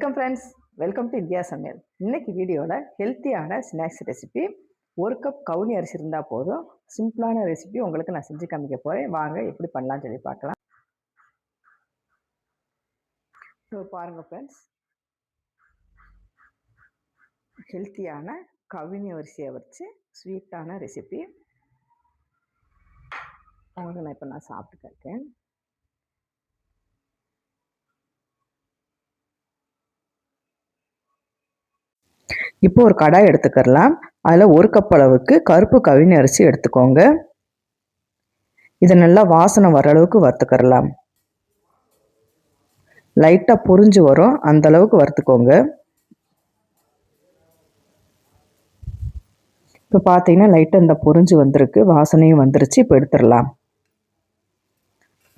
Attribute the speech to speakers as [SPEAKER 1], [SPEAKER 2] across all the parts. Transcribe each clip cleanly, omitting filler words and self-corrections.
[SPEAKER 1] Welcome friends, welcome to India சமையல். இன்னைக்கு வீடியோவில் ஹெல்த்தியான ஸ்நாக்ஸ் ரெசிபி. 1 கப் கவுனி அரிசி இருந்தால் போதும். சிம்பிளான ரெசிபி உங்களுக்கு நான் செஞ்சு காமிக்க போகிறேன். வாங்க எப்படி பண்ணலாம்னு சொல்லி பார்க்கலாம். பாருங்கள் ஃப்ரெண்ட்ஸ், ஹெல்த்தியான கவுனி அரிசியை வச்சு ஸ்வீட்டான ரெசிபி உங்களுக்கு நான் இப்போ சாப்பிட்டு இருக்கேன். இப்போ ஒரு கடாய் எடுத்துக்கலாம். அதில் 1 கப் அளவுக்கு கருப்பு கவுனி அரிசி எடுத்துக்கோங்க. இதை நல்லா வாசனை வர அளவுக்கு வறுத்துக்கலாம். லைட்டாக பொரிஞ்சு வரும், அந்த அளவுக்கு வறுத்துக்கோங்க. இப்போ பார்த்தீங்கன்னா லைட்டாக இந்த பொரிஞ்சு வந்திருக்கு, வாசனையும் வந்துருச்சு. இப்போ எடுத்துடலாம்.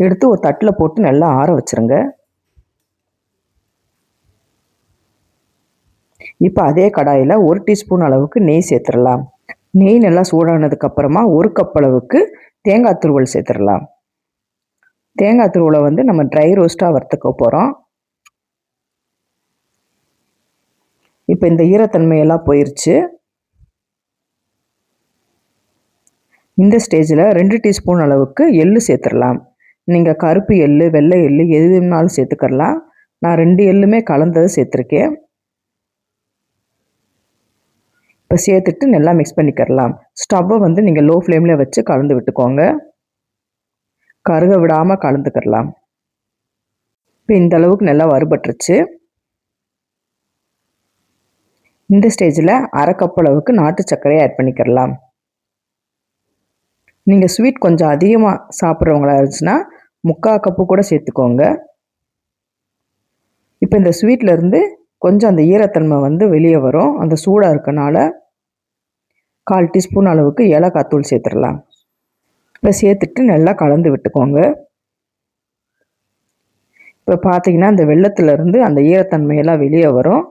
[SPEAKER 1] எடுத்து ஒரு தட்டில் போட்டு நல்லா ஆற வச்சுருங்க. இப்போ அதே கடாயில் 1 டீஸ்பூன் அளவுக்கு நெய் சேர்த்துடலாம். நெய் நல்லா சூடானதுக்கப்புறமா 1 கப் அளவுக்கு தேங்காய் துருவல் சேர்த்துடலாம். தேங்காய் துருவலை நம்ம ட்ரை ரோஸ்ட்டாக வறுத்துக்க போகிறோம். இப்போ இந்த ஈரத்தன்மையெல்லாம் போயிடுச்சு. இந்த ஸ்டேஜில் 2 டீஸ்பூன் அளவுக்கு எள்ளு சேர்த்துடலாம். நீங்கள் கருப்பு எள்ளு, வெள்ளை எள்ளு எது வேணுனாலும் சேர்த்துக்கலாம். நான் 2 எள்ளுமே கலந்தது சேர்த்துருக்கேன். இப்போ சேர்த்துட்டு நல்லா மிக்ஸ் பண்ணிக்கிறலாம். ஸ்டவ்வை நீங்கள் லோ ஃப்ளேமில் வச்சு கலந்து விட்டுக்கோங்க. கருக விடாமல் கலந்துக்கிறலாம். இப்போ இந்த அளவுக்கு நல்லா வறுபட்டுருச்சு. இந்த ஸ்டேஜில் 1/2 கப் அளவுக்கு நாட்டு சர்க்கரையை ஆட் பண்ணிக்கிறலாம். நீங்கள் ஸ்வீட் கொஞ்சம் அதிகமாக சாப்பிட்றவங்களா இருந்துச்சுன்னா 3/4 கப்பு கூட சேர்த்துக்கோங்க. இப்போ இந்த ஸ்வீட்லேருந்து கொஞ்சம் அந்த ஈரத்தன்மை வெளியே வரும். அந்த சூடாக இருக்கனால 1/4 டீஸ்பூன் அளவுக்கு ஏலக்காய் தூள் சேர்த்துடலாம். இப்போ சேர்த்துட்டு நல்லா கலந்து விட்டுக்கோங்க. இப்போ பார்த்தீங்கன்னா இந்த வெல்லத்துலேருந்து அந்த ஈரத்தன்மையெல்லாம் வெளியே வரும்.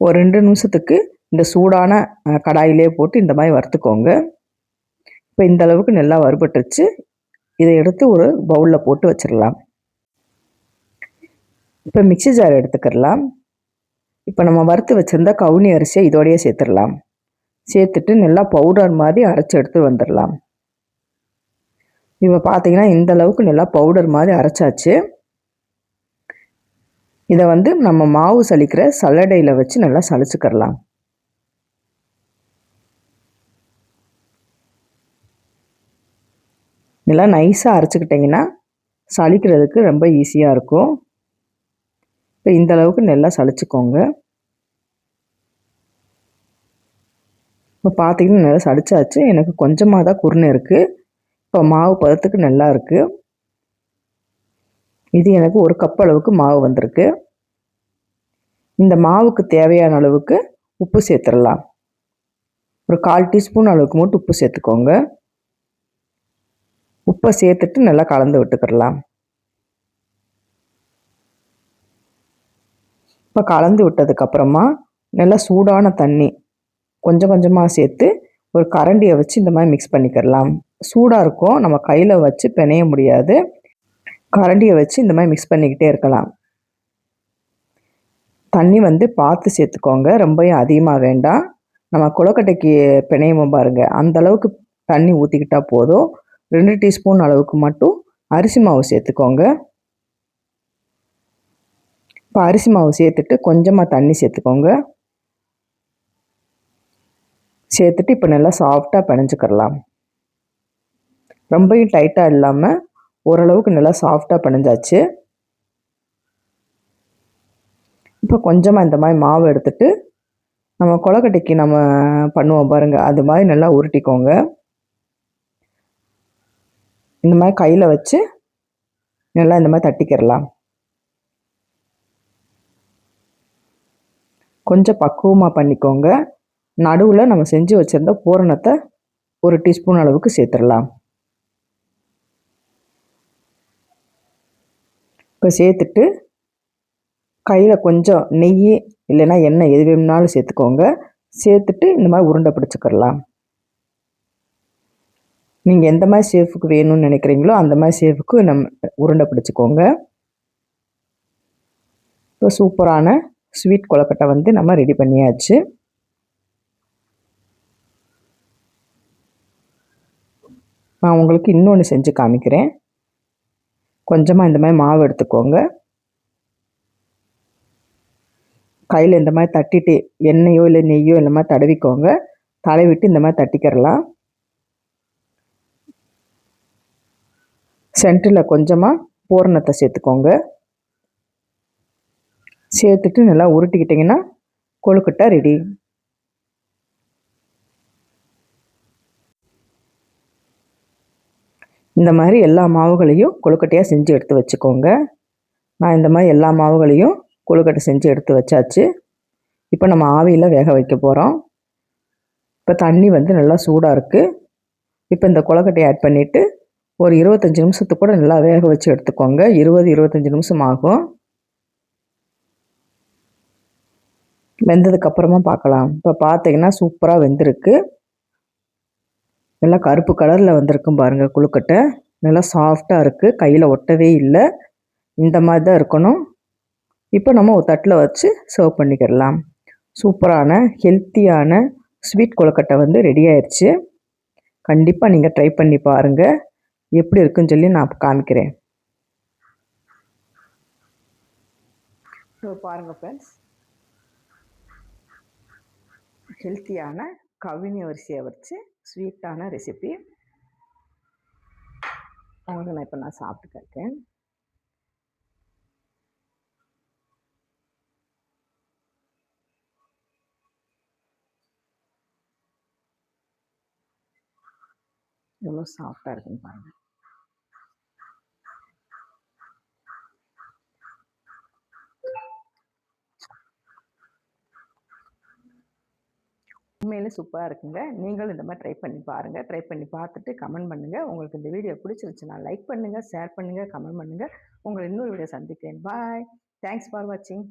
[SPEAKER 1] ஒரு 2 நிமிஷத்துக்கு இந்த சூடான கடாயிலே போட்டு இந்த மாதிரி வறுத்துக்கோங்க. இப்போ இந்த அளவுக்கு நல்லா வறுபட்டுருச்சு. இதை எடுத்து ஒரு பவுலில் போட்டு வச்சிடலாம். இப்போ மிக்ஸி ஜார் எடுத்துக்கிடலாம். இப்போ நம்ம வறுத்து வச்சுருந்த கவுனி அரிசியை இதோடையே சேர்த்துடலாம். சேர்த்துட்டு நல்லா பவுடர் மாதிரி அரைச்சி எடுத்து வந்துடலாம். இப்போ பார்த்தீங்கன்னா இந்த அளவுக்கு நல்லா பவுடர் மாதிரி அரைச்சாச்சு. இதை நம்ம மாவு சலிக்கிற சல்லடையில் வச்சு நல்லா சலிச்சுக்கிடலாம். நல்லா நைஸாக அரைச்சிக்கிட்டிங்கன்னா சலிக்கிறதுக்கு ரொம்ப ஈஸியாக இருக்கும். இப்போ இந்த அளவுக்கு நல்லா சலிச்சுக்கோங்க. இப்போ பார்த்தீங்கன்னா நல்லா சலிச்சாச்சு. எனக்கு கொஞ்சமாக தான் குருணை இருக்குது. இப்போ மாவு பதத்துக்கு நல்லா இருக்குது. இது எனக்கு 1 கப் அளவுக்கு மாவு வந்திருக்கு. இந்த மாவுக்கு தேவையான அளவுக்கு உப்பு சேர்த்துடலாம். ஒரு 1/4 டீஸ்பூன் அளவுக்கு மட்டும் உப்பு சேர்த்துக்கோங்க. உப்பை சேர்த்துட்டு நல்லா கலந்து விட்டுக்கிடலாம். இப்போ கலந்து விட்டதுக்கப்புறமா நல்லா சூடான தண்ணி கொஞ்சம் கொஞ்சமாக சேர்த்து ஒரு கரண்டியை வச்சு இந்த மாதிரி மிக்ஸ் பண்ணிக்கிடலாம். சூடாக இருக்கும், நம்ம கையில் வச்சு பிணைய முடியாது. கரண்டியை வச்சு இந்த மாதிரி மிக்ஸ் பண்ணிக்கிட்டே இருக்கலாம். தண்ணி பார்த்து சேர்த்துக்கோங்க, ரொம்பவும் அதிகமாக வேண்டாம். நம்ம கொழுக்கட்டைக்கு பிணையமும் பாருங்கள், அந்த அளவுக்கு தண்ணி ஊற்றிக்கிட்டால் போதும். 2 டீஸ்பூன் அளவுக்கு மட்டும் அரிசி மாவு சேர்த்துக்கோங்க. இப்போ அரிசி மாவு சேர்த்துட்டு கொஞ்சமாக தண்ணி சேர்த்துக்கோங்க. சேர்த்துட்டு இப்போ நல்லா சாஃப்டாக பிணைஞ்சிக்கிடலாம். ரொம்பவும் டைட்டாக இல்லாமல் ஓரளவுக்கு நல்லா சாஃப்டாக பிணைஞ்சாச்சு. இப்போ கொஞ்சமாக இந்த மாதிரி மாவு எடுத்துட்டு நம்ம கொழுக்கட்டைக்கு நம்ம பண்ணுவோம் பாருங்கள், அது மாதிரி நல்லா உருட்டிக்கோங்க. இந்த மாதிரி கையில் வச்சு நல்லா இந்த மாதிரி தட்டிக்கிடலாம். கொஞ்சம் பக்குவமாக பண்ணிக்கோங்க. நடுவில் நம்ம செஞ்சு வச்சுருந்த பூரணத்தை 1 டீஸ்பூன் அளவுக்கு சேர்த்துடலாம். இப்போ சேர்த்துட்டு கையில் கொஞ்சம் நெய் இல்லைன்னா எண்ணெய் எது வேணும்னாலும் சேர்த்துக்கோங்க. சேர்த்துட்டு இந்த மாதிரி உருண்டை பிடிச்சிக்கிடலாம். நீங்கள் எந்த மாதிரி ஷேப்புக்கு வேணும்னு நினைக்கிறீங்களோ அந்த மாதிரி ஷேப்புக்கு நம்ம உருண்டை பிடிச்சிக்கோங்க. இப்போ சூப்பரான ஸ்வீட் கொழுக்கட்டை வந்து நம்ம ரெடி பண்ணியாச்சு. நான் உங்களுக்கு இன்னொன்று செஞ்சு காமிக்கிறேன். கொஞ்சமாக இந்த மாதிரி மாவு எடுத்துக்கோங்க. கையில் இந்த மாதிரி தட்டிட்டு எண்ணெயோ இல்லை நெய்யோ இந்த மாதிரி தடவிக்கோங்க. தடவிட்டு இந்த மாதிரி தட்டிக்கிறலாம். சென்டரில் கொஞ்சமாக பூரணத்தை சேர்த்துக்கோங்க. சேர்த்துட்டு நல்லா உருட்டிக்கிட்டிங்கன்னா கொழுக்கட்டை ரெடி. இந்த மாதிரி எல்லா மாவுகளையும் கொழுக்கட்டையாக செஞ்சு எடுத்து வச்சுக்கோங்க. நான் இந்த மாதிரி எல்லா மாவுகளையும் கொழுக்கட்டை செஞ்சு எடுத்து வச்சாச்சு. இப்போ நம்ம ஆவியில் வேக வைக்க போகிறோம். இப்போ தண்ணி வந்து நல்லா சூடாக இருக்குது. இப்போ இந்த கொழுக்கட்டையை ஆட் பண்ணிவிட்டு ஒரு 25 நிமிஷத்துக்கு கூட நல்லா வேக வச்சு எடுத்துக்கோங்க. 20-25 நிமிஷம் ஆகும். வெந்ததுக்கப்புறமா பார்க்கலாம். இப்போ பார்த்தீங்கன்னா சூப்பராக வெந்திருக்கு. நல்லா கருப்பு கலரில் வந்திருக்கும் பாருங்கள் கொழுக்கட்டை. நல்லா சாஃப்டாக இருக்குது. கையில் ஒட்டவே இல்லை. இந்த மாதிரி தான் இருக்கணும். இப்போ நம்ம ஒரு தட்டில் வச்சு சர்வ் பண்ணிக்கிடலாம். சூப்பரான ஹெல்த்தியான ஸ்வீட் கொழுக்கட்டை வந்து ரெடி ஆயிடுச்சு. கண்டிப்பாக நீங்கள் ட்ரை பண்ணி பாருங்கள். எப்படி இருக்குன்னு சொல்லி நான் காமிக்கிறேன். பாருங்கள் ஃப்ரெண்ட்ஸ், ஹெல்த்தியான கவினி அரிசியை வச்சு ஸ்வீட்டான ரெசிபி உங்களுக்கு நான் சாப்பிட்டு இருக்கேன். எவ்வளோ சாஃப்டாக இருக்குன்னு பாருங்கள். உண்மையிலே சூப்பராக இருக்குங்க. நீங்களும் இந்த மாதிரி ட்ரை பண்ணி பாருங்கள். ட்ரை பண்ணி பார்த்துட்டு கமெண்ட் பண்ணுங்கள். உங்களுக்கு இந்த வீடியோ பிடிச்சிருந்துச்சுன்னா லைக் பண்ணுங்கள், ஷேர் பண்ணுங்கள், கமெண்ட் பண்ணுங்கள். உங்களை இன்னொரு வீடியோ சந்திக்கிறேன். பாய். தேங்க்ஸ் ஃபார் வாட்சிங்.